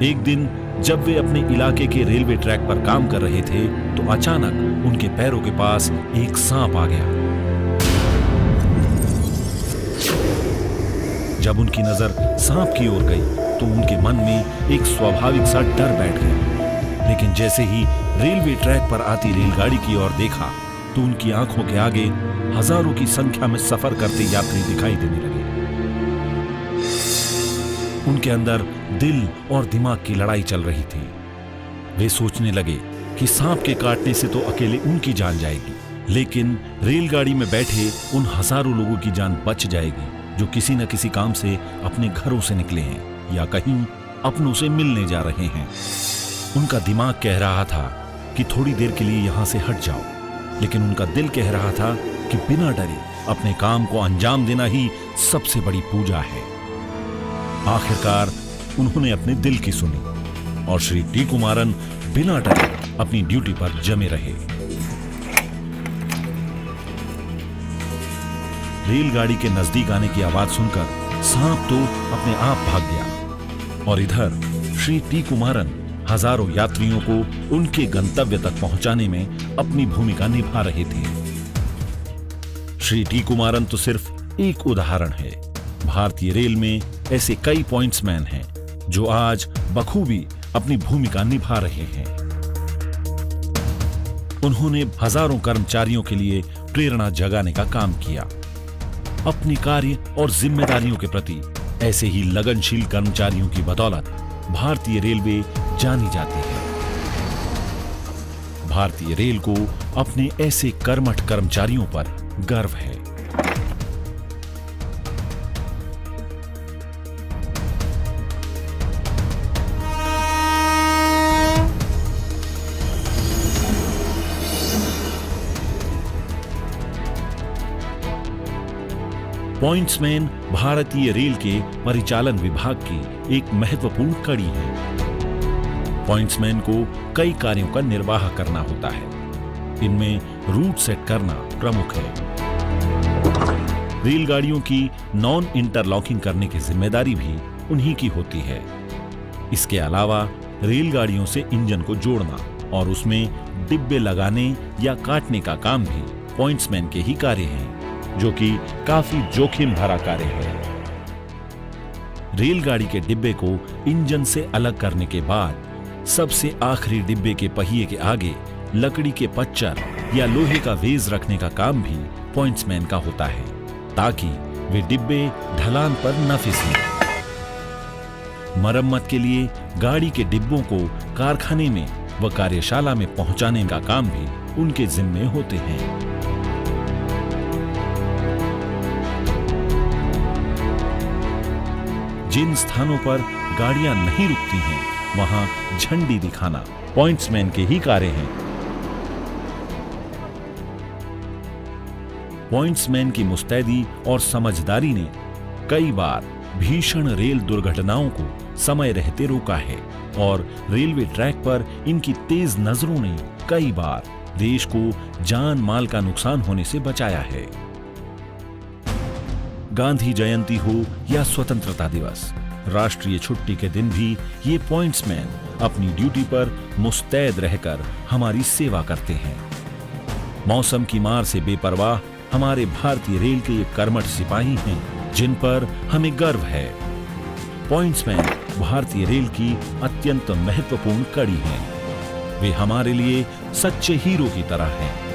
एक दिन जब वे अपने इलाके के रेलवे ट्रैक पर काम कर रहे थे तो अचानक उनके पैरों के पास एक सांप आ गया। जब उनकी नजर सांप की ओर गई तो उनके मन में एक स्वाभाविक सा डर बैठ गया। लेकिन जैसे ही रेलवे ट्रैक पर आती रेलगाड़ी की ओर देखा तो उनकी आंखों के आगे हजारों की संख्या में सफर करते यात्री दिखाई देने लगे। उनके अंदर दिल और दिमाग की लड़ाई चल रही थी। वे सोचने लगे कि सांप के काटने से तो अकेले उनकी जान जाएगी, लेकिन रेलगाड़ी में बैठे उन हजारों लोगों की जान बच जाएगी जो किसी न किसी काम से अपने घरों से निकले हैं या कहीं अपनों से मिलने जा रहे हैं। उनका दिमाग कह रहा था कि थोड़ी देर के लिए यहां से हट जाओ, लेकिन उनका दिल कह रहा था कि बिना डरे अपने काम को अंजाम देना ही सबसे बड़ी पूजा है। आखिरकार उन्होंने अपने दिल की सुनी और श्री टी कुमारन बिना डरे अपनी ड्यूटी पर जमे रहे। रेलगाड़ी के नजदीक आने की आवाज सुनकर सांप तो अपने आप भाग गया और इधर श्री टी कुमारन हजारों यात्रियों को उनके गंतव्य तक पहुंचाने में अपनी भूमिका निभा रहे थे। श्री टी कुमारन तो सिर्फ एक उदाहरण है। भारतीय रेल में ऐसे कई पॉइंट्समैन हैं जो आज बखूबी अपनी भूमिका निभा रहे हैं। उन्होंने हजारों कर्मचारियों के लिए प्रेरणा जगाने का काम किया। अपनी कार्य और जिम्मेदारियों के प्रति ऐसे ही लगनशील कर्मचारियों की बदौलत भारतीय रेलवे जानी जाती है। भारतीय रेल को अपने ऐसे कर्मठ कर्मचारियों पर गर्व है। पॉइंट्समैन भारतीय रेल के परिचालन विभाग की एक महत्वपूर्ण कड़ी है। पॉइंट्समैन को कई कार्यों का निर्वाह करना होता है। इनमें रूट सेट करना प्रमुख है। रेलगाड़ियों की नॉन इंटरलॉकिंग करने की जिम्मेदारी भी उन्हीं की होती है। इसके अलावा रेलगाड़ियों से इंजन को जोड़ना और उसमें डिब्बे लगाने या काटने का काम भी पॉइंट्समैन के ही कार्य हैं, जो कि काफी जोखिम भरा कार्य है। रेलगाड़ी के डिब्बे को इंजन से अलग करने के बाद सबसे आखिरी डिब्बे के पहिए के आगे लकड़ी के पच्चर या लोहे का वेज रखने का काम भी पॉइंट्समैन का होता है, ताकि वे डिब्बे ढलान पर न फिसलें। मरम्मत के लिए गाड़ी के डिब्बों को कारखाने में व कार्यशाला में पहुंचाने का काम भी उनके जिम्मे होते हैं। जिन स्थानों पर गाड़ियां नहीं रुकती हैं, वहां झंडी दिखाना पॉइंट्समैन के ही कार्य हैं। पॉइंट्समैन की मुस्तैदी और समझदारी ने कई बार भीषण रेल दुर्घटनाओं को समय रहते रोका है और रेलवे ट्रैक पर इनकी तेज नजरों ने कई बार देश को जान माल का नुकसान होने से बचाया है। गांधी जयंती हो या स्वतंत्रता दिवस, राष्ट्रीय छुट्टी के दिन भी ये पॉइंट्समैन अपनी ड्यूटी पर मुस्तैद रहकर हमारी सेवा करते हैं। मौसम की मार से बेपरवाह हमारे भारतीय रेल के ये कर्मठ सिपाही हैं, जिन पर हमें गर्व है। पॉइंट्समैन भारतीय रेल की अत्यंत महत्वपूर्ण कड़ी हैं। वे हमारे लिए सच्चे हीरो की तरह हैं।